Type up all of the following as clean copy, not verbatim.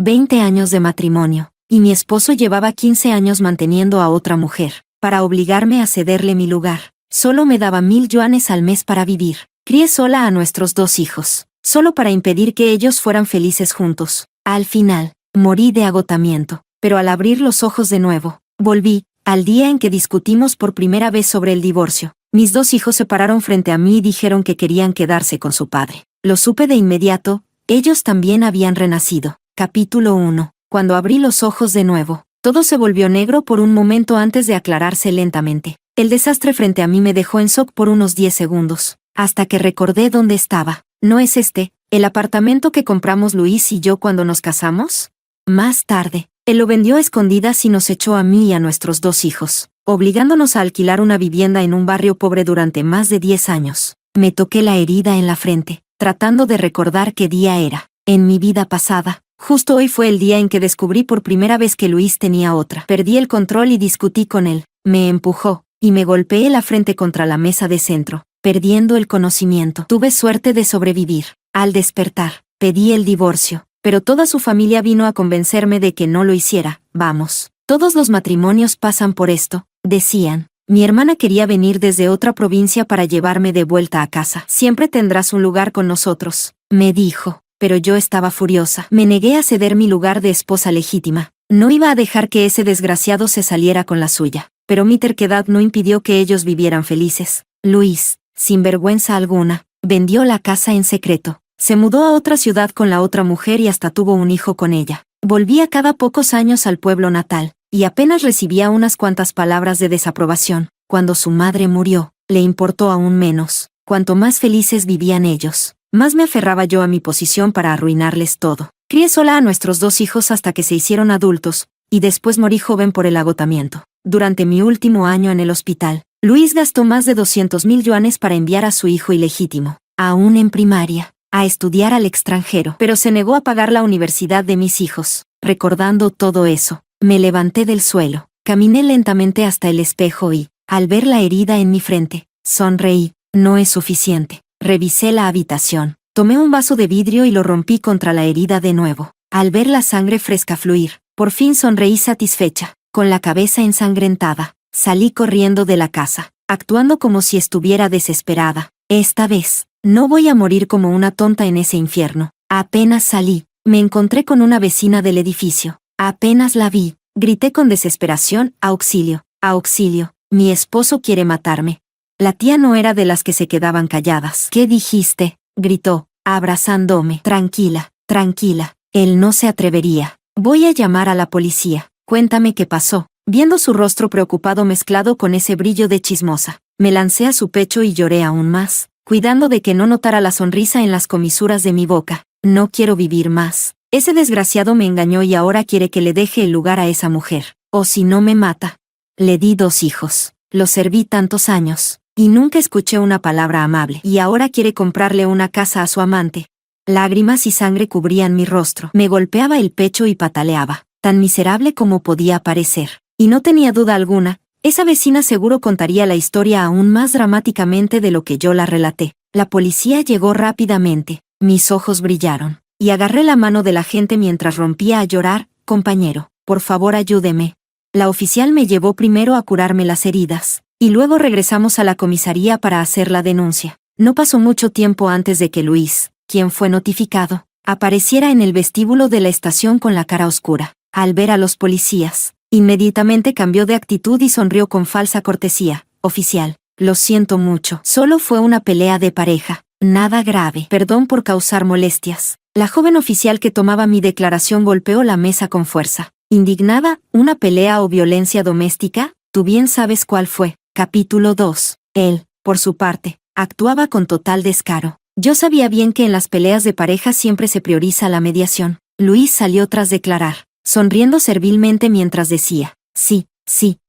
20 años de matrimonio, y mi esposo llevaba 15 años manteniendo a otra mujer. Para obligarme a cederle mi lugar, solo me daba 1000 yuanes al mes para vivir. Crié sola a nuestros 2 hijos, solo para impedir que ellos fueran felices juntos. Al final, morí de agotamiento, pero al abrir los ojos de nuevo, volví, al día en que discutimos por primera vez sobre el divorcio. Mis 2 hijos se pararon frente a mí y dijeron que querían quedarse con su padre. Lo supe de inmediato, ellos también habían renacido. Capítulo 1. Cuando abrí los ojos de nuevo, todo se volvió negro por un momento antes de aclararse lentamente. El desastre frente a mí me dejó en shock por unos 10 segundos, hasta que recordé dónde estaba. ¿No es este, el apartamento que compramos Luis y yo cuando nos casamos? Más tarde, él lo vendió a escondidas y nos echó a mí y a nuestros 2 hijos, obligándonos a alquilar una vivienda en un barrio pobre durante más de 10 años. Me toqué la herida en la frente, tratando de recordar qué día era. En mi vida pasada, justo hoy fue el día en que descubrí por primera vez que Luis tenía otra. Perdí el control y discutí con él. Me empujó, y me golpeé la frente contra la mesa de centro, perdiendo el conocimiento. Tuve suerte de sobrevivir. Al despertar, pedí el divorcio, pero toda su familia vino a convencerme de que no lo hiciera. Vamos, todos los matrimonios pasan por esto, decían. Mi hermana quería venir desde otra provincia para llevarme de vuelta a casa. Siempre tendrás un lugar con nosotros, me dijo, pero yo estaba furiosa. Me negué a ceder mi lugar de esposa legítima. No iba a dejar que ese desgraciado se saliera con la suya, pero mi terquedad no impidió que ellos vivieran felices. Luis, sin vergüenza alguna, vendió la casa en secreto. Se mudó a otra ciudad con la otra mujer y hasta tuvo un hijo con ella. Volvía cada pocos años al pueblo natal, y apenas recibía unas cuantas palabras de desaprobación. Cuando su madre murió, le importó aún menos. Cuanto más felices vivían ellos, más me aferraba yo a mi posición para arruinarles todo. Crié sola a nuestros 2 hijos hasta que se hicieron adultos, y después morí joven por el agotamiento. Durante mi último año en el hospital, Luis gastó más de 200.000 yuanes para enviar a su hijo ilegítimo, aún en primaria, a estudiar al extranjero, pero se negó a pagar la universidad de mis hijos. Recordando todo eso, me levanté del suelo, caminé lentamente hasta el espejo y, al ver la herida en mi frente, sonreí. No es suficiente. Revisé la habitación, tomé un vaso de vidrio y lo rompí contra la herida de nuevo. Al ver la sangre fresca fluir, por fin sonreí satisfecha. Con la cabeza ensangrentada, salí corriendo de la casa, actuando como si estuviera desesperada. Esta vez, no voy a morir como una tonta en ese infierno. Apenas salí, me encontré con una vecina del edificio. Apenas la vi, grité con desesperación: ¡auxilio! ¡Auxilio! Mi esposo quiere matarme. La tía no era de las que se quedaban calladas. ¿Qué dijiste?, gritó, abrazándome. Tranquila, tranquila, él no se atrevería. Voy a llamar a la policía. Cuéntame qué pasó. Viendo su rostro preocupado mezclado con ese brillo de chismosa, me lancé a su pecho y lloré aún más, cuidando de que no notara la sonrisa en las comisuras de mi boca. No quiero vivir más. Ese desgraciado me engañó y ahora quiere que le deje el lugar a esa mujer. O si no me mata. Le di 2 hijos. Los serví tantos años. Y nunca escuché una palabra amable. Y ahora quiere comprarle una casa a su amante. Lágrimas y sangre cubrían mi rostro. Me golpeaba el pecho y pataleaba, tan miserable como podía parecer. Y no tenía duda alguna, esa vecina seguro contaría la historia aún más dramáticamente de lo que yo la relaté. La policía llegó rápidamente. Mis ojos brillaron, y agarré la mano de la gente mientras rompía a llorar. Compañero, por favor ayúdeme. La oficial me llevó primero a curarme las heridas, y luego regresamos a la comisaría para hacer la denuncia. No pasó mucho tiempo antes de que Luis, quien fue notificado, apareciera en el vestíbulo de la estación con la cara oscura. Al ver a los policías, inmediatamente cambió de actitud y sonrió con falsa cortesía. Oficial, lo siento mucho. Solo fue una pelea de pareja. Nada grave. Perdón por causar molestias. La joven oficial que tomaba mi declaración golpeó la mesa con fuerza. Indignada, ¿una pelea o violencia doméstica? Tú bien sabes cuál fue. Capítulo 2. Él, por su parte, actuaba con total descaro. Yo sabía bien que en las peleas de pareja siempre se prioriza la mediación. Luis salió tras declarar, sonriendo servilmente mientras decía: sí,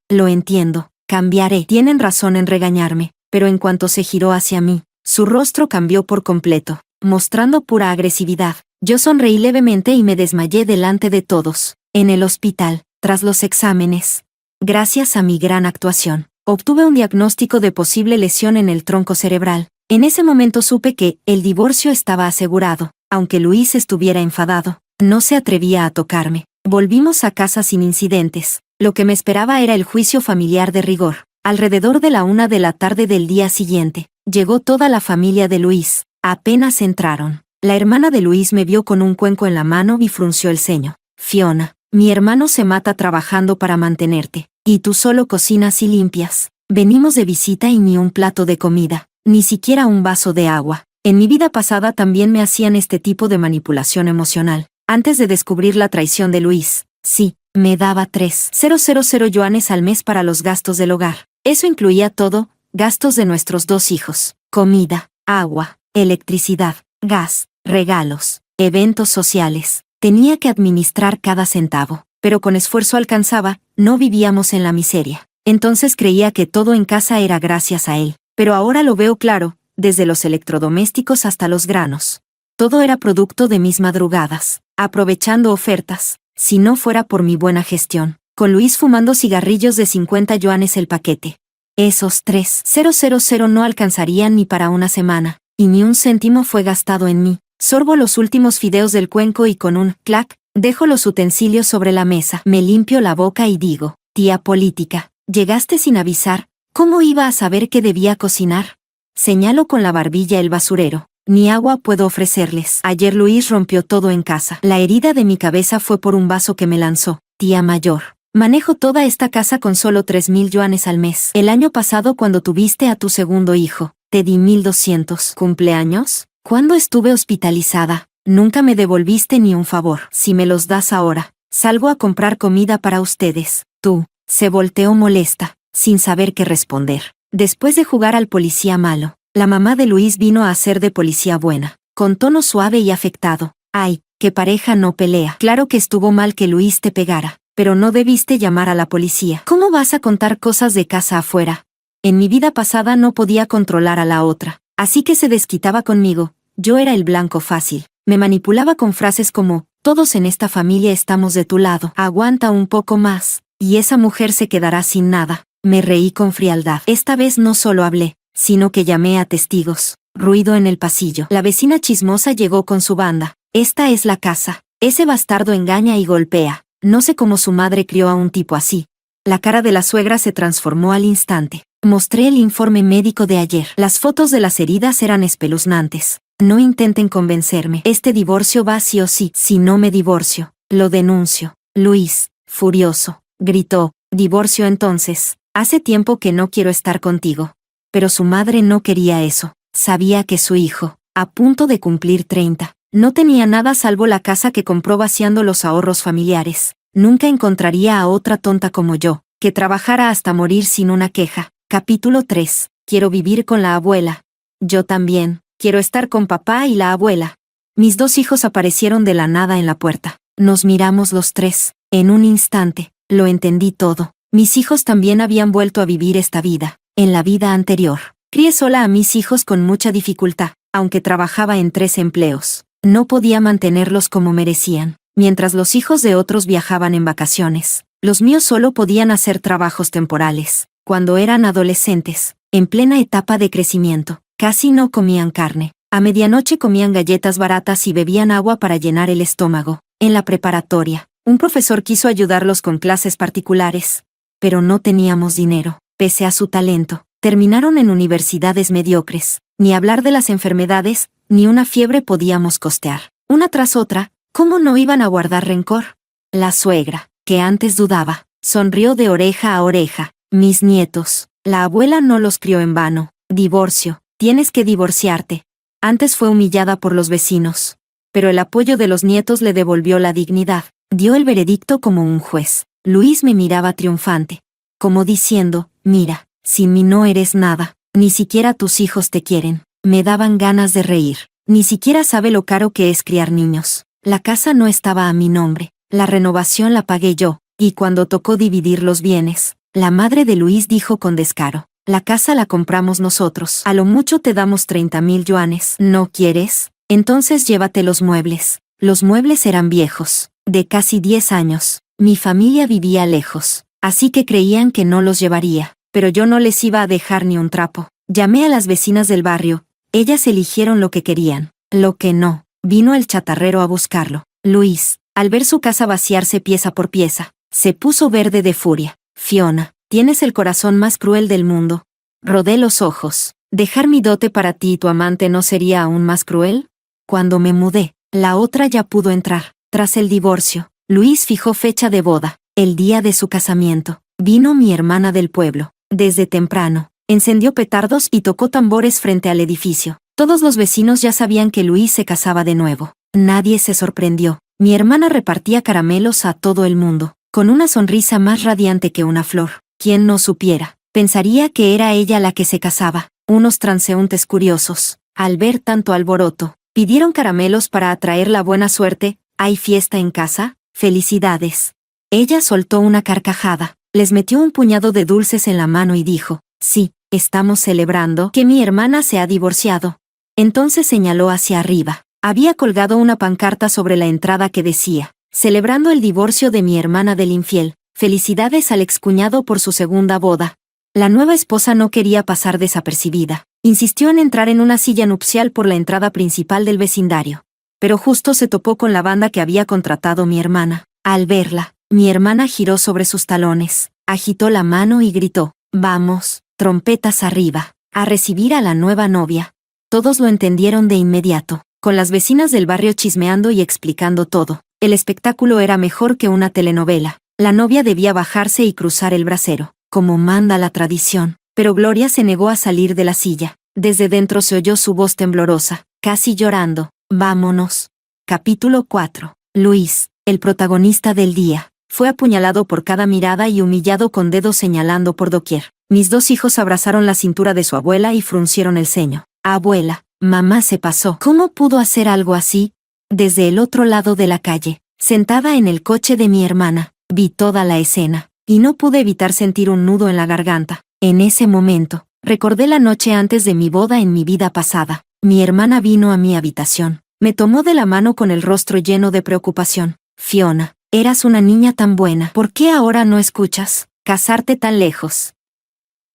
lo entiendo, cambiaré. Tienen razón en regañarme, pero en cuanto se giró hacia mí, su rostro cambió por completo, mostrando pura agresividad. Yo sonreí levemente y me desmayé delante de todos. En el hospital, tras los exámenes, gracias a mi gran actuación, obtuve un diagnóstico de posible lesión en el tronco cerebral. En ese momento supe que el divorcio estaba asegurado. Aunque Luis estuviera enfadado, No se atrevía a tocarme. Volvimos a casa sin incidentes. Lo que me esperaba era el juicio familiar de rigor. Alrededor de la 1 de la tarde del día siguiente, llegó toda la familia de Luis. Apenas entraron. La hermana de Luis me vio con un cuenco en la mano y frunció el ceño. Fiona, mi hermano se mata trabajando para mantenerte, y tú solo cocinas y limpias. Venimos de visita y ni un plato de comida, ni siquiera un vaso de agua. En mi vida pasada también me hacían este tipo de manipulación emocional. Antes de descubrir la traición de Luis, sí, me daba 3,000 yuanes al mes para los gastos del hogar. Eso incluía todo, gastos de nuestros 2 hijos, comida, agua, electricidad, gas, regalos, eventos sociales. Tenía que administrar cada centavo, pero con esfuerzo alcanzaba, no vivíamos en la miseria. Entonces creía que todo en casa era gracias a él, pero ahora lo veo claro, desde los electrodomésticos hasta los granos. Todo era producto de mis madrugadas, aprovechando ofertas, si no fuera por mi buena gestión, con Luis fumando cigarrillos de 50 yuanes el paquete. Esos 3,000 no alcanzarían ni para una semana, y ni un céntimo fue gastado en mí. Sorbo los últimos fideos del cuenco y con un clac, dejo los utensilios sobre la mesa. Me limpio la boca y digo, tía política, llegaste sin avisar, ¿cómo iba a saber que debía cocinar? Señalo con la barbilla el basurero. Ni agua puedo ofrecerles. Ayer Luis rompió todo en casa. La herida de mi cabeza fue por un vaso que me lanzó. Tía mayor. Manejo toda esta casa con solo 3,000 yuanes al mes. El año pasado cuando tuviste a tu segundo hijo, te di 1,200. ¿Cumpleaños? Cuando estuve hospitalizada, nunca me devolviste ni un favor. Si me los das ahora, salgo a comprar comida para ustedes. Tú, se volteó molesta, sin saber qué responder. Después de jugar al policía malo, la mamá de Luis vino a hacer de policía buena, con tono suave y afectado. Ay, qué pareja no pelea. Claro que estuvo mal que Luis te pegara, pero no debiste llamar a la policía. ¿Cómo vas a contar cosas de casa afuera? En mi vida pasada no podía controlar a la otra, así que se desquitaba conmigo. Yo era el blanco fácil. Me manipulaba con frases como, todos en esta familia estamos de tu lado, aguanta un poco más, y esa mujer se quedará sin nada. Me reí con frialdad. Esta vez no solo hablé, sino que llamé a testigos. Ruido en el pasillo. La vecina chismosa llegó con su banda. Esta es la casa. Ese bastardo engaña y golpea. No sé cómo su madre crió a un tipo así. La cara de la suegra se transformó al instante. Mostré el informe médico de ayer. Las fotos de las heridas eran espeluznantes. No intenten convencerme. Este divorcio va sí o sí. Si no me divorcio, lo denuncio. Luis, furioso, gritó. Divorcio entonces. Hace tiempo que no quiero estar contigo. Pero su madre no quería eso. Sabía que su hijo, a punto de cumplir 30, no tenía nada salvo la casa que compró vaciando los ahorros familiares. Nunca encontraría a otra tonta como yo, que trabajara hasta morir sin una queja. Capítulo 3. Quiero vivir con la abuela. Yo también. Quiero estar con papá y la abuela. Mis 2 hijos aparecieron de la nada en la puerta. Nos miramos los 3. En un instante, lo entendí todo. Mis hijos también habían vuelto a vivir esta vida. En la vida anterior, crié sola a mis hijos con mucha dificultad, aunque trabajaba en 3 empleos. No podía mantenerlos como merecían. Mientras los hijos de otros viajaban en vacaciones, los míos solo podían hacer trabajos temporales. Cuando eran adolescentes, en plena etapa de crecimiento, casi no comían carne. A medianoche comían galletas baratas y bebían agua para llenar el estómago. En la preparatoria, un profesor quiso ayudarlos con clases particulares, pero no teníamos dinero. Pese a su talento, terminaron en universidades mediocres. Ni hablar de las enfermedades, ni una fiebre podíamos costear. Una tras otra, ¿cómo no iban a guardar rencor? La suegra, que antes dudaba, sonrió de oreja a oreja. Mis nietos, la abuela no los crió en vano. Divorcio, tienes que divorciarte. Antes fue humillada por los vecinos, pero el apoyo de los nietos le devolvió la dignidad. Dio el veredicto como un juez. Luis me miraba triunfante, como diciendo, mira, sin mí no eres nada, ni siquiera tus hijos te quieren. Me daban ganas de reír. Ni siquiera sabe lo caro que es criar niños. La casa no estaba a mi nombre, la renovación la pagué yo, y cuando tocó dividir los bienes, la madre de Luis dijo con descaro, la casa la compramos nosotros, a lo mucho te damos 30,000 yuanes. ¿No quieres? Entonces llévate los muebles. Los muebles eran viejos, de casi 10 años. Mi familia vivía lejos, así que creían que no los llevaría, pero yo no les iba a dejar ni un trapo. Llamé a las vecinas del barrio, ellas eligieron lo que querían, lo que no. Vino el chatarrero a buscarlo. Luis, al ver su casa vaciarse pieza por pieza, se puso verde de furia. Fiona, tienes el corazón más cruel del mundo. Rodé los ojos. ¿Dejar mi dote para ti y tu amante no sería aún más cruel? Cuando me mudé, la otra ya pudo entrar. Tras el divorcio, Luis fijó fecha de boda, el día de su casamiento. Vino mi hermana del pueblo. Desde temprano, encendió petardos y tocó tambores frente al edificio. Todos los vecinos ya sabían que Luis se casaba de nuevo. Nadie se sorprendió. Mi hermana repartía caramelos a todo el mundo, con una sonrisa más radiante que una flor. Quien no supiera, pensaría que era ella la que se casaba. Unos transeúntes curiosos, al ver tanto alboroto, pidieron caramelos para atraer la buena suerte. ¿Hay fiesta en casa? ¡Felicidades! Ella soltó una carcajada, les metió un puñado de dulces en la mano y dijo, sí, estamos celebrando que mi hermana se ha divorciado. Entonces señaló hacia arriba. Había colgado una pancarta sobre la entrada que decía, celebrando el divorcio de mi hermana del infiel, felicidades al excuñado por su segunda boda. La nueva esposa no quería pasar desapercibida. Insistió en entrar en una silla nupcial por la entrada principal del vecindario. Pero justo se topó con la banda que había contratado mi hermana. Al verla, mi hermana giró sobre sus talones, agitó la mano y gritó, vamos, trompetas arriba, a recibir a la nueva novia. Todos lo entendieron de inmediato, con las vecinas del barrio chismeando y explicando todo. El espectáculo era mejor que una telenovela. La novia debía bajarse y cruzar el brasero, como manda la tradición. Pero Gloria se negó a salir de la silla. Desde dentro se oyó su voz temblorosa, casi llorando. Vámonos. Capítulo 4. Luis, el protagonista del día, fue apuñalado por cada mirada y humillado con dedos señalando por doquier. Mis dos hijos abrazaron la cintura de su abuela y fruncieron el ceño. Abuela, mamá se pasó. ¿Cómo pudo hacer algo así? Desde el otro lado de la calle, sentada en el coche de mi hermana, vi toda la escena, y no pude evitar sentir un nudo en la garganta. En ese momento, recordé la noche antes de mi boda en mi vida pasada. Mi hermana vino a mi habitación. Me tomó de la mano con el rostro lleno de preocupación. Fiona, eras una niña tan buena. ¿Por qué ahora no escuchas? Casarte tan lejos.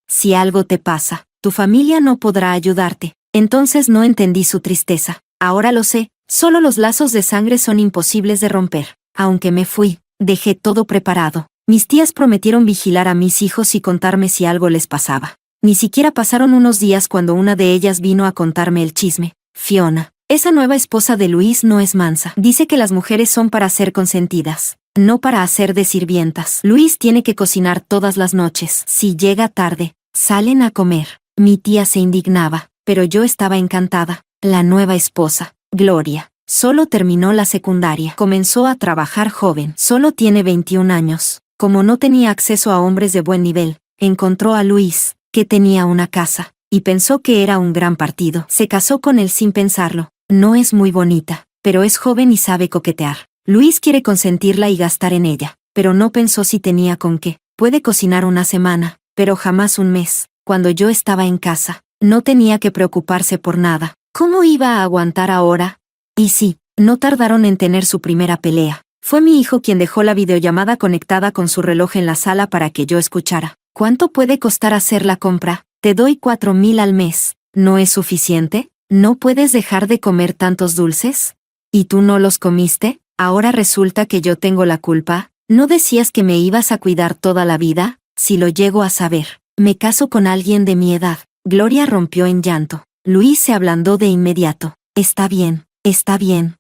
Si algo te pasa, tu familia no podrá ayudarte. Entonces no entendí su tristeza. Ahora lo sé, solo los lazos de sangre son imposibles de romper. Aunque me fui, dejé todo preparado. Mis tías prometieron vigilar a mis hijos y contarme si algo les pasaba. Ni siquiera pasaron unos días cuando una de ellas vino a contarme el chisme. Fiona, esa nueva esposa de Luis no es mansa. Dice que las mujeres son para ser consentidas, no para hacer de sirvientas. Luis tiene que cocinar todas las noches. Si llega tarde, salen a comer. Mi tía se indignaba, pero yo estaba encantada. La nueva esposa, Gloria, solo terminó la secundaria. Comenzó a trabajar joven. Solo tiene 21 años. Como no tenía acceso a hombres de buen nivel, encontró a Luis, que tenía una casa, y pensó que era un gran partido. Se casó con él sin pensarlo. No es muy bonita, pero es joven y sabe coquetear. Luis quiere consentirla y gastar en ella, pero no pensó si tenía con qué. Puede cocinar una semana, pero jamás un mes. Cuando yo estaba en casa, no tenía que preocuparse por nada. ¿Cómo iba a aguantar ahora? Y sí, no tardaron en tener su primera pelea. Fue mi hijo quien dejó la videollamada conectada con su reloj en la sala para que yo escuchara. ¿Cuánto puede costar hacer la compra? Te doy 4,000 al mes. ¿No es suficiente? ¿No puedes dejar de comer tantos dulces? ¿Y tú no los comiste? ¿Ahora resulta que yo tengo la culpa? ¿No decías que me ibas a cuidar toda la vida? Si lo llego a saber, me caso con alguien de mi edad. Gloria rompió en llanto. Luis se ablandó de inmediato. Está bien, está bien.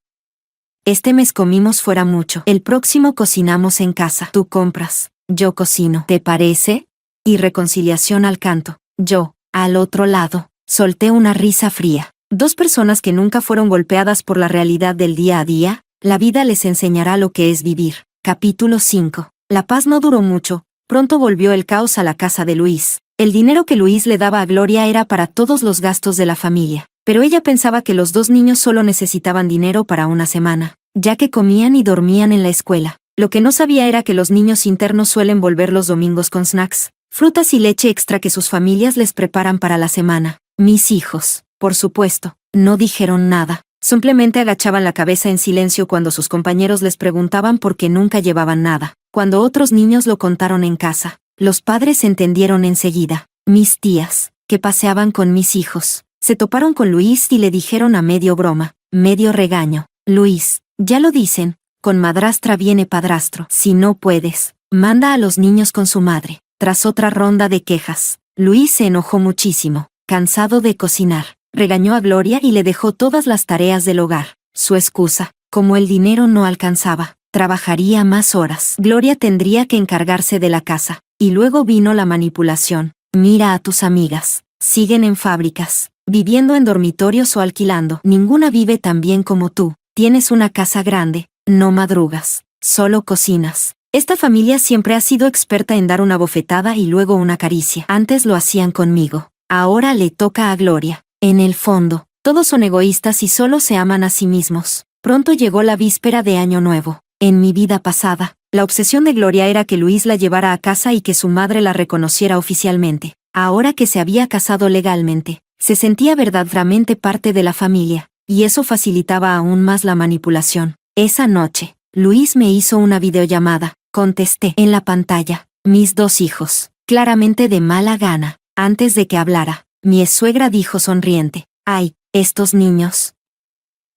Este mes comimos fuera mucho. El próximo cocinamos en casa. Tú compras, yo cocino. ¿Te parece? Y reconciliación al canto. Yo, al otro lado, solté una risa fría. Dos personas que nunca fueron golpeadas por la realidad del día a día, la vida les enseñará lo que es vivir. Capítulo 5. La paz no duró mucho, pronto volvió el caos a la casa de Luis. El dinero que Luis le daba a Gloria era para todos los gastos de la familia, pero ella pensaba que los dos niños solo necesitaban dinero para una semana, ya que comían y dormían en la escuela. Lo que no sabía era que los niños internos suelen volver los domingos con snacks, frutas y leche extra que sus familias les preparan para la semana. Mis hijos, por supuesto, no dijeron nada. Simplemente agachaban la cabeza en silencio cuando sus compañeros les preguntaban por qué nunca llevaban nada. Cuando otros niños lo contaron en casa, los padres entendieron enseguida. Mis tías, que paseaban con mis hijos, se toparon con Luis y le dijeron a medio broma, medio regaño: Luis, ya lo dicen, con madrastra viene padrastro. Si no puedes, manda a los niños con su madre. Tras otra ronda de quejas, Luis se enojó muchísimo, cansado de cocinar. Regañó a Gloria y le dejó todas las tareas del hogar. Su excusa, como el dinero no alcanzaba, trabajaría más horas. Gloria tendría que encargarse de la casa. Y luego vino la manipulación. Mira a tus amigas. Siguen en fábricas, viviendo en dormitorios o alquilando. Ninguna vive tan bien como tú. Tienes una casa grande, no madrugas, solo cocinas. Esta familia siempre ha sido experta en dar una bofetada y luego una caricia. Antes lo hacían conmigo. Ahora le toca a Gloria. En el fondo, todos son egoístas y solo se aman a sí mismos. Pronto llegó la víspera de Año Nuevo. En mi vida pasada, la obsesión de Gloria era que Luis la llevara a casa y que su madre la reconociera oficialmente. Ahora que se había casado legalmente, se sentía verdaderamente parte de la familia, y eso facilitaba aún más la manipulación. Esa noche, Luis me hizo una videollamada. Contesté en la pantalla. Mis 2 hijos, claramente de mala gana. Antes de que hablara, mi suegra dijo sonriente: «Ay, estos niños».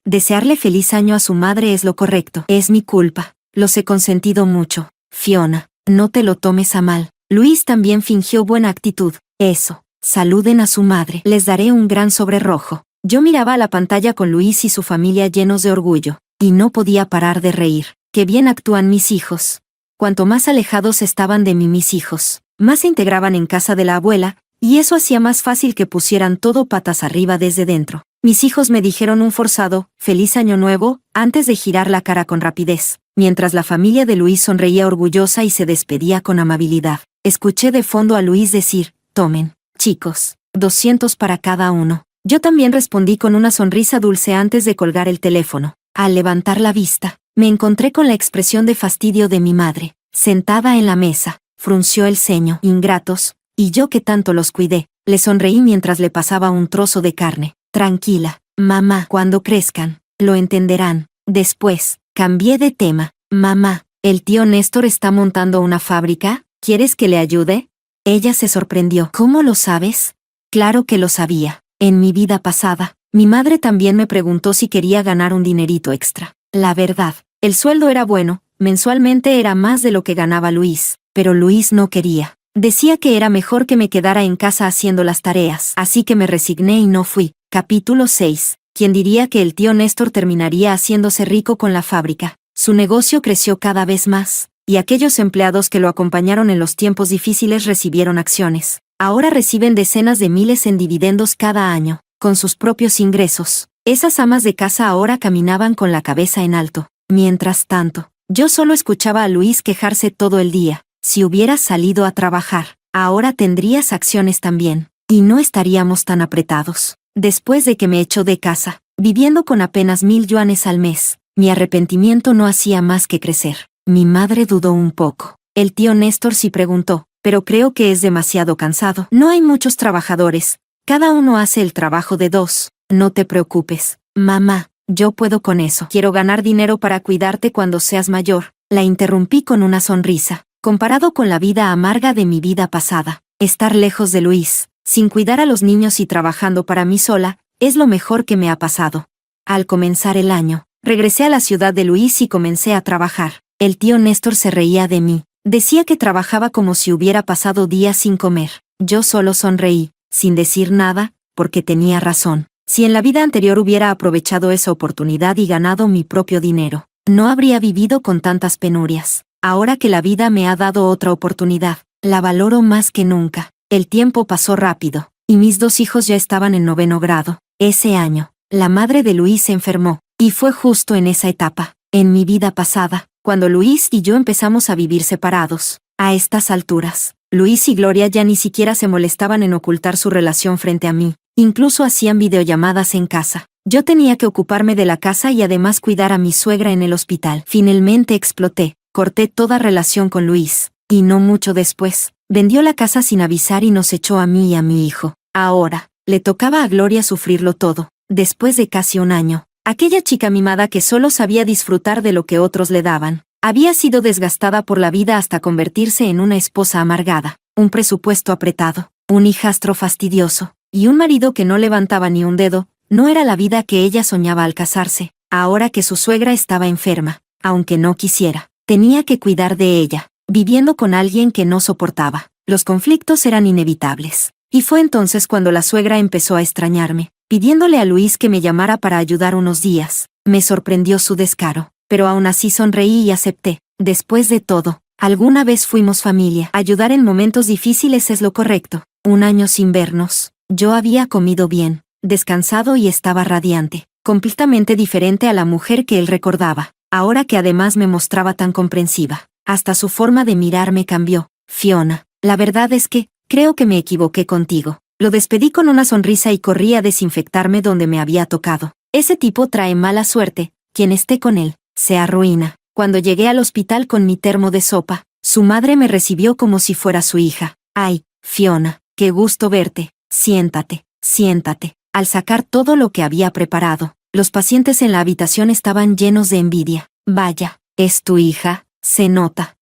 Desearle feliz año a su madre es lo correcto. Es mi culpa. Los he consentido mucho. Fiona, no te lo tomes a mal. Luis también fingió buena actitud. Eso. Saluden a su madre. Les daré un gran sobre rojo. Yo miraba a la pantalla con Luis y su familia llenos de orgullo, y no podía parar de reír. Qué bien actúan mis hijos. Cuanto más alejados estaban de mí mis hijos, más se integraban en casa de la abuela, y eso hacía más fácil que pusieran todo patas arriba desde dentro. Mis hijos me dijeron un forzado «Feliz Año Nuevo» antes de girar la cara con rapidez, mientras la familia de Luis sonreía orgullosa y se despedía con amabilidad. Escuché de fondo a Luis decir: «Tomen, chicos, 200 para cada uno». Yo también respondí con una sonrisa dulce antes de colgar el teléfono. Al levantar la vista, me encontré con la expresión de fastidio de mi madre, sentada en la mesa. Frunció el ceño. Ingratos. Y yo que tanto los cuidé, le sonreí mientras le pasaba un trozo de carne. Tranquila, mamá, cuando crezcan, lo entenderán. Después, cambié de tema. Mamá, ¿el tío Néstor está montando una fábrica? ¿Quieres que le ayude? Ella se sorprendió. ¿Cómo lo sabes? Claro que lo sabía. En mi vida pasada, mi madre también me preguntó si quería ganar un dinerito extra. La verdad, el sueldo era bueno, mensualmente era más de lo que ganaba Luis, pero Luis no quería. Decía que era mejor que me quedara en casa haciendo las tareas, así que me resigné y no fui. Capítulo 6. ¿Quién diría que el tío Néstor terminaría haciéndose rico con la fábrica? Su negocio creció cada vez más, y aquellos empleados que lo acompañaron en los tiempos difíciles recibieron acciones. Ahora reciben decenas de miles en dividendos cada año, con sus propios ingresos. Esas amas de casa ahora caminaban con la cabeza en alto. Mientras tanto, yo solo escuchaba a Luis quejarse todo el día. Si hubieras salido a trabajar, ahora tendrías acciones también, y no estaríamos tan apretados. Después de que me echó de casa, viviendo con apenas 1000 yuanes al mes, mi arrepentimiento no hacía más que crecer. Mi madre dudó un poco. El tío Néstor sí preguntó: «Pero creo que es demasiado cansado. No hay muchos trabajadores. Cada uno hace el trabajo de 2. No te preocupes, mamá, yo puedo con eso. Quiero ganar dinero para cuidarte cuando seas mayor». La interrumpí con una sonrisa. Comparado con la vida amarga de mi vida pasada, estar lejos de Luis, sin cuidar a los niños y trabajando para mí sola, es lo mejor que me ha pasado. Al comenzar el año, regresé a la ciudad de Luis y comencé a trabajar. El tío Néstor se reía de mí. Decía que trabajaba como si hubiera pasado días sin comer. Yo solo sonreí, sin decir nada, porque tenía razón. Si en la vida anterior hubiera aprovechado esa oportunidad y ganado mi propio dinero, no habría vivido con tantas penurias. Ahora que la vida me ha dado otra oportunidad, la valoro más que nunca. El tiempo pasó rápido, y mis 2 hijos ya estaban en 9º grado. Ese año, la madre de Luis se enfermó, y fue justo en esa etapa, en mi vida pasada, cuando Luis y yo empezamos a vivir separados. A estas alturas, Luis y Gloria ya ni siquiera se molestaban en ocultar su relación frente a mí, incluso hacían videollamadas en casa. Yo tenía que ocuparme de la casa y además cuidar a mi suegra en el hospital. Finalmente exploté. Corté toda relación con Luis, y no mucho después, vendió la casa sin avisar y nos echó a mí y a mi hijo. Ahora, le tocaba a Gloria sufrirlo todo. Después de casi un año, aquella chica mimada que solo sabía disfrutar de lo que otros le daban, había sido desgastada por la vida hasta convertirse en una esposa amargada, un presupuesto apretado, un hijastro fastidioso, y un marido que no levantaba ni un dedo. No era la vida que ella soñaba al casarse. Ahora que su suegra estaba enferma, aunque no quisiera. Tenía que cuidar de ella, viviendo con alguien que no soportaba. Los conflictos eran inevitables. Y fue entonces cuando la suegra empezó a extrañarme, pidiéndole a Luis que me llamara para ayudar unos días. Me sorprendió su descaro, pero aún así sonreí y acepté. Después de todo, alguna vez fuimos familia. Ayudar en momentos difíciles es lo correcto. Un año sin vernos. Yo había comido bien, descansado y estaba radiante, completamente diferente a la mujer que él recordaba, ahora que además me mostraba tan comprensiva. Hasta su forma de mirarme cambió. Fiona, la verdad es que, creo que me equivoqué contigo. Lo despedí con una sonrisa y corrí a desinfectarme donde me había tocado. Ese tipo trae mala suerte, quien esté con él, se arruina. Cuando llegué al hospital con mi termo de sopa, su madre me recibió como si fuera su hija. Ay, Fiona, qué gusto verte. Siéntate, siéntate. Al sacar todo lo que había preparado, los pacientes en la habitación estaban llenos de envidia. Vaya, ¿es tu hija? Se nota.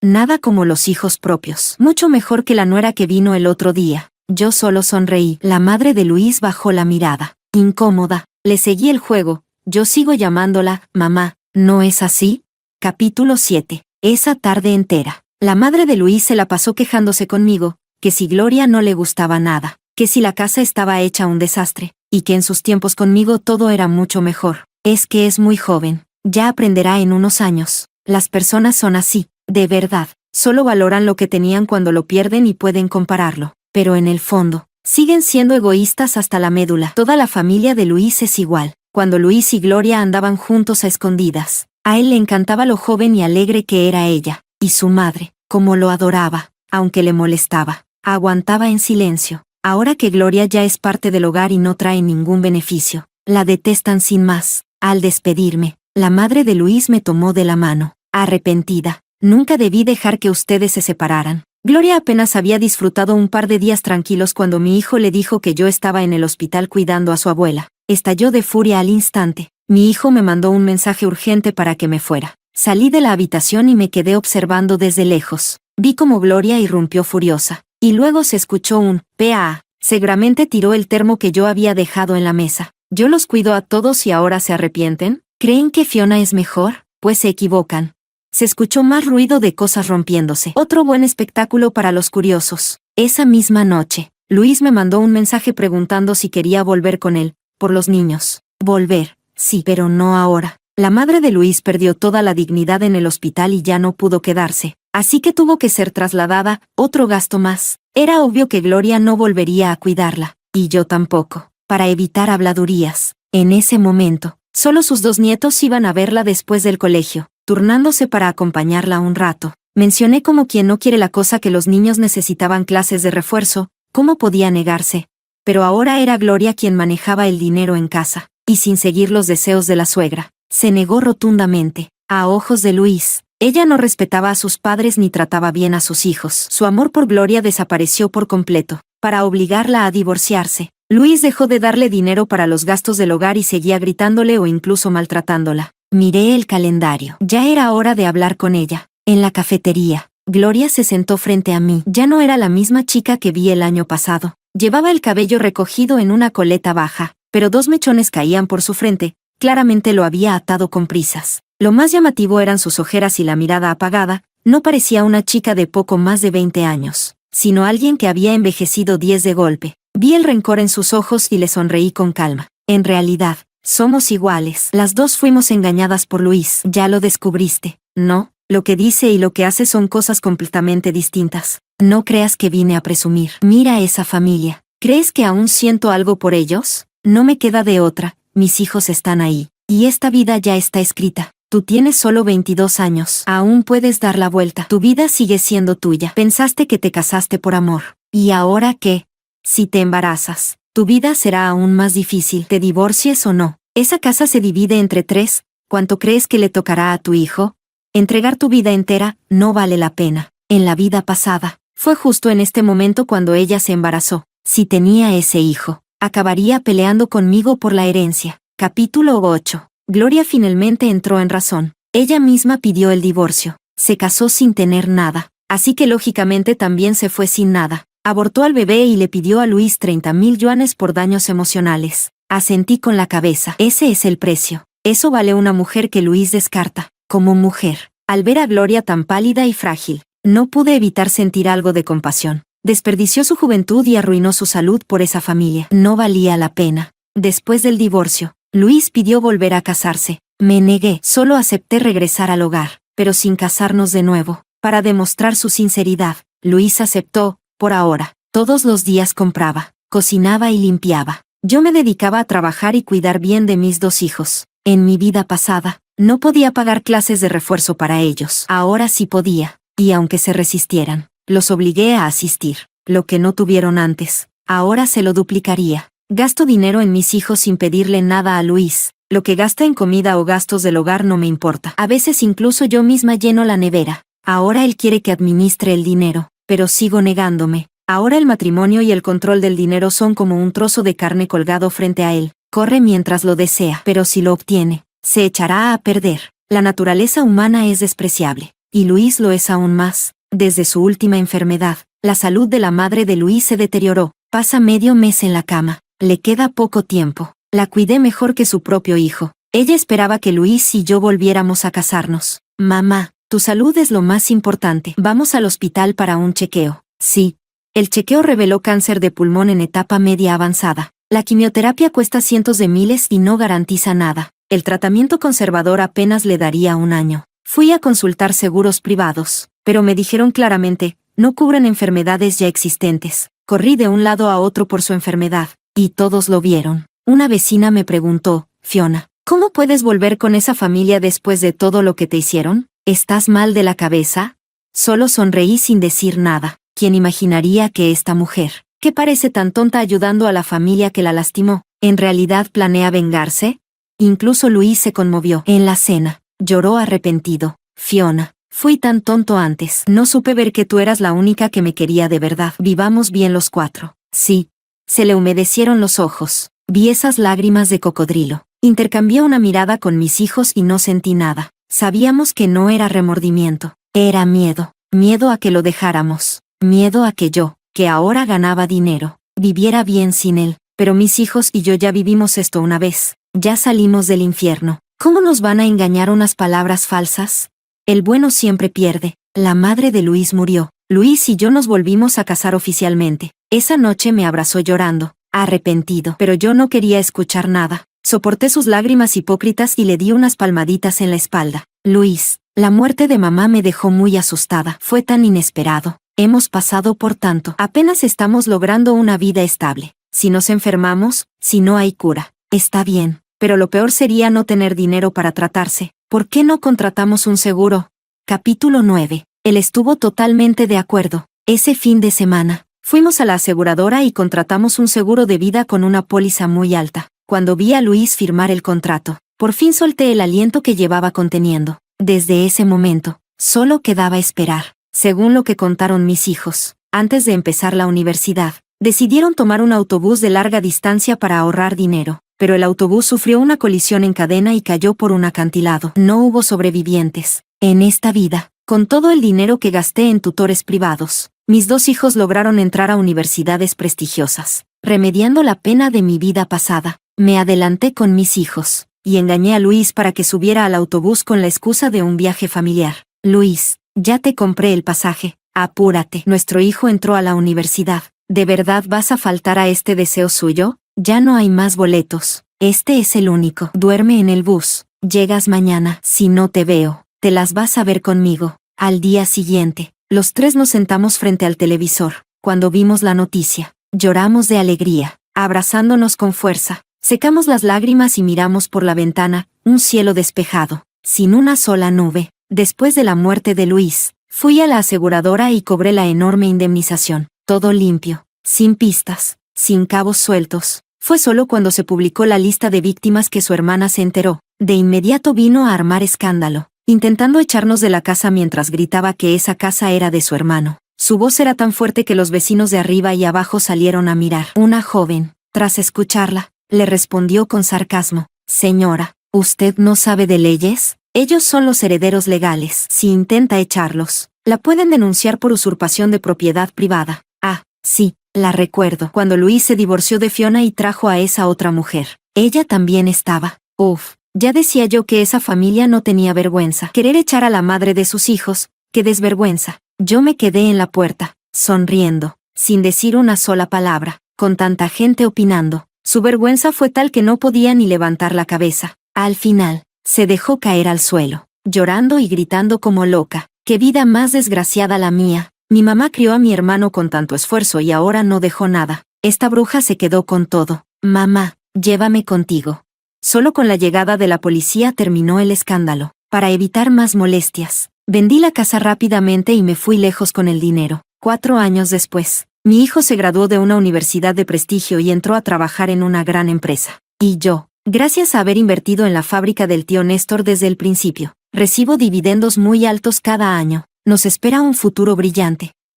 Nada como los hijos propios. Mucho mejor que la nuera que vino el otro día. Yo solo sonreí. La madre de Luis bajó la mirada. Incómoda. Le seguí el juego. Yo sigo llamándola mamá. ¿No es así? Capítulo 7. Esa tarde entera, la madre de Luis se la pasó quejándose conmigo, que si Gloria no le gustaba nada, que si la casa estaba hecha un desastre, y que en sus tiempos conmigo todo era mucho mejor. Es que es muy joven. Ya aprenderá en unos años. Las personas son así, de verdad. Solo valoran lo que tenían cuando lo pierden y pueden compararlo. Pero en el fondo, siguen siendo egoístas hasta la médula. Toda la familia de Luis es igual. Cuando Luis y Gloria andaban juntos a escondidas, a él le encantaba lo joven y alegre que era ella. Y su madre, como lo adoraba, aunque le molestaba, aguantaba en silencio. Ahora que Gloria ya es parte del hogar y no trae ningún beneficio, la detestan sin más. Al despedirme, la madre de Luis me tomó de la mano. Arrepentida, nunca debí dejar que ustedes se separaran. Gloria apenas había disfrutado un par de días tranquilos cuando mi hijo le dijo que yo estaba en el hospital cuidando a su abuela. Estalló de furia al instante. Mi hijo me mandó un mensaje urgente para que me fuera. Salí de la habitación y me quedé observando desde lejos. Vi cómo Gloria irrumpió furiosa. Y luego se escuchó un «Pea». Seguramente tiró el termo que yo había dejado en la mesa. ¿Yo los cuido a todos y ahora se arrepienten? ¿Creen que Fiona es mejor? Pues se equivocan. Se escuchó más ruido de cosas rompiéndose. Otro buen espectáculo para los curiosos. Esa misma noche, Luis me mandó un mensaje preguntando si quería volver con él, por los niños. Volver, sí, pero no ahora. La madre de Luis perdió toda la dignidad en el hospital y ya no pudo quedarse, así que tuvo que ser trasladada, otro gasto más. Era obvio que Gloria no volvería a cuidarla, y yo tampoco, para evitar habladurías. En ese momento, solo sus dos nietos iban a verla después del colegio, turnándose para acompañarla un rato. Mencioné como quien no quiere la cosa que los niños necesitaban clases de refuerzo, ¿cómo podía negarse? Pero ahora era Gloria quien manejaba el dinero en casa, y sin seguir los deseos de la suegra. Se negó rotundamente. A ojos de Luis, ella no respetaba a sus padres ni trataba bien a sus hijos. Su amor por Gloria desapareció por completo. Para obligarla a divorciarse, Luis dejó de darle dinero para los gastos del hogar y seguía gritándole o incluso maltratándola. Miré el calendario. Ya era hora de hablar con ella. En la cafetería, Gloria se sentó frente a mí. Ya no era la misma chica que vi el año pasado. Llevaba el cabello recogido en una coleta baja, pero dos mechones caían por su frente. Claramente lo había atado con prisas. Lo más llamativo eran sus ojeras y la mirada apagada. No parecía una chica de poco más de 20 años, sino alguien que había envejecido 10 de golpe. Vi el rencor en sus ojos y le sonreí con calma. En realidad, somos iguales. Las dos fuimos engañadas por Luis. Ya lo descubriste, ¿no? Lo que dice y lo que hace son cosas completamente distintas. No creas que vine a presumir. Mira esa familia. ¿Crees que aún siento algo por ellos? No me queda de otra. Mis hijos están ahí. Y esta vida ya está escrita. Tú tienes solo 22 años. Aún puedes dar la vuelta. Tu vida sigue siendo tuya. Pensaste que te casaste por amor. ¿Y ahora qué? Si te embarazas, tu vida será aún más difícil. Te divorcies o no. Esa casa se divide entre 3. ¿Cuánto crees que le tocará a tu hijo? Entregar tu vida entera no vale la pena. En la vida pasada, fue justo en este momento cuando ella se embarazó. Si tenía ese hijo, acabaría peleando conmigo por la herencia. Capítulo 8. Gloria finalmente entró en razón. Ella misma pidió el divorcio. Se casó sin tener nada, así que lógicamente también se fue sin nada. Abortó al bebé y le pidió a Luis 30,000 yuanes por daños emocionales. Asentí con la cabeza. Ese es el precio. Eso vale una mujer que Luis descarta. como mujer. Al ver a Gloria tan pálida y frágil, no pude evitar sentir algo de compasión. Desperdició su juventud y arruinó su salud por esa familia. No valía la pena. Después del divorcio, Luis pidió volver a casarse. Me negué, solo acepté regresar al hogar, pero sin casarnos de nuevo. Para demostrar su sinceridad, Luis aceptó, por ahora. Todos los días compraba, cocinaba y limpiaba. Yo me dedicaba a trabajar y cuidar bien de mis 2 hijos. En mi vida pasada, no podía pagar clases de refuerzo para ellos. Ahora sí podía, y aunque se resistieran, los obligué a asistir. Lo que no tuvieron antes, ahora se lo duplicaría. Gasto dinero en mis hijos sin pedirle nada a Luis. Lo que gasta en comida o gastos del hogar no me importa. A veces incluso yo misma lleno la nevera. Ahora él quiere que administre el dinero, pero sigo negándome. Ahora el matrimonio y el control del dinero son como un trozo de carne colgado frente a él. Corre mientras lo desea, pero si lo obtiene, se echará a perder. La naturaleza humana es despreciable, y Luis lo es aún más. Desde su última enfermedad, la salud de la madre de Luis se deterioró. Pasa medio mes en la cama. Le queda poco tiempo. La cuidé mejor que su propio hijo. Ella esperaba que Luis y yo volviéramos a casarnos. Mamá, tu salud es lo más importante. Vamos al hospital para un chequeo. Sí. El chequeo reveló cáncer de pulmón en etapa media avanzada. La quimioterapia cuesta cientos de miles y no garantiza nada. El tratamiento conservador apenas le daría 1 año. Fui a consultar seguros privados, pero me dijeron claramente, no cubren enfermedades ya existentes. Corrí de un lado a otro por su enfermedad, y todos lo vieron. Una vecina me preguntó, Fiona, ¿cómo puedes volver con esa familia después de todo lo que te hicieron? ¿Estás mal de la cabeza? Solo sonreí sin decir nada. ¿Quién imaginaría que esta mujer, que parece tan tonta ayudando a la familia que la lastimó, en realidad planea vengarse? Incluso Luis se conmovió. En la cena, lloró arrepentido. Fiona, fui tan tonto antes. No supe ver que tú eras la única que me quería de verdad. Vivamos bien los 4. Sí. Se le humedecieron los ojos. Vi esas lágrimas de cocodrilo. Intercambié una mirada con mis hijos y no sentí nada. Sabíamos que no era remordimiento. Era miedo. Miedo a que lo dejáramos. Miedo a que yo, que ahora ganaba dinero, viviera bien sin él. Pero mis hijos y yo ya vivimos esto una vez. Ya salimos del infierno. ¿Cómo nos van a engañar unas palabras falsas? El bueno siempre pierde. La madre de Luis murió. Luis y yo nos volvimos a casar oficialmente. Esa noche me abrazó llorando, arrepentido. Pero yo no quería escuchar nada. Soporté sus lágrimas hipócritas y le di unas palmaditas en la espalda. Luis, la muerte de mamá me dejó muy asustada. Fue tan inesperado. Hemos pasado por tanto. Apenas estamos logrando una vida estable. Si nos enfermamos, si no hay cura, está bien. Pero lo peor sería no tener dinero para tratarse. ¿Por qué no contratamos un seguro? Capítulo 9. Él estuvo totalmente de acuerdo. Ese fin de semana, fuimos a la aseguradora y contratamos un seguro de vida con una póliza muy alta. Cuando vi a Luis firmar el contrato, por fin solté el aliento que llevaba conteniendo. Desde ese momento, solo quedaba esperar. Según lo que contaron mis hijos, antes de empezar la universidad, decidieron tomar un autobús de larga distancia para ahorrar dinero, pero el autobús sufrió una colisión en cadena y cayó por un acantilado. No hubo sobrevivientes. En esta vida, con todo el dinero que gasté en tutores privados, mis 2 hijos lograron entrar a universidades prestigiosas. Remediando la pena de mi vida pasada, me adelanté con mis hijos, y engañé a Luis para que subiera al autobús con la excusa de un viaje familiar. Luis, ya te compré el pasaje. Apúrate. Nuestro hijo entró a la universidad. ¿De verdad vas a faltar a este deseo suyo? Ya no hay más boletos. Este es el único. Duerme en el bus. Llegas mañana. Si no te veo, te las vas a ver conmigo. Al día siguiente, los 3 nos sentamos frente al televisor. Cuando vimos la noticia, lloramos de alegría, abrazándonos con fuerza. Secamos las lágrimas y miramos por la ventana, un cielo despejado, sin una sola nube. Después de la muerte de Luis, fui a la aseguradora y cobré la enorme indemnización. Todo limpio, sin pistas, sin cabos sueltos. Fue solo cuando se publicó la lista de víctimas que su hermana se enteró. De inmediato vino a armar escándalo, intentando echarnos de la casa mientras gritaba que esa casa era de su hermano. Su voz era tan fuerte que los vecinos de arriba y abajo salieron a mirar. Una joven, tras escucharla, le respondió con sarcasmo: «Señora, ¿usted no sabe de leyes? Ellos son los herederos legales. Si intenta echarlos, la pueden denunciar por usurpación de propiedad privada». Ah, sí, la recuerdo. Cuando Luis se divorció de Fiona y trajo a esa otra mujer. Ella también estaba. Uf, Ya decía yo que esa familia no tenía vergüenza. Querer echar a la madre de sus hijos, qué desvergüenza. Yo me quedé en la puerta, sonriendo, sin decir una sola palabra, con tanta gente opinando. Su vergüenza fue tal que no podía ni levantar la cabeza. Al final, se dejó caer al suelo, llorando y gritando como loca. ¡Qué vida más desgraciada la mía! Mi mamá crió a mi hermano con tanto esfuerzo y ahora no dejó nada. Esta bruja se quedó con todo. Mamá, llévame contigo. Solo con la llegada de la policía terminó el escándalo. Para evitar más molestias, vendí la casa rápidamente y me fui lejos con el dinero. 4 años después, mi hijo se graduó de una universidad de prestigio y entró a trabajar en una gran empresa. Y yo, gracias a haber invertido en la fábrica del tío Néstor desde el principio, recibo dividendos muy altos cada año. Nos espera un futuro brillante.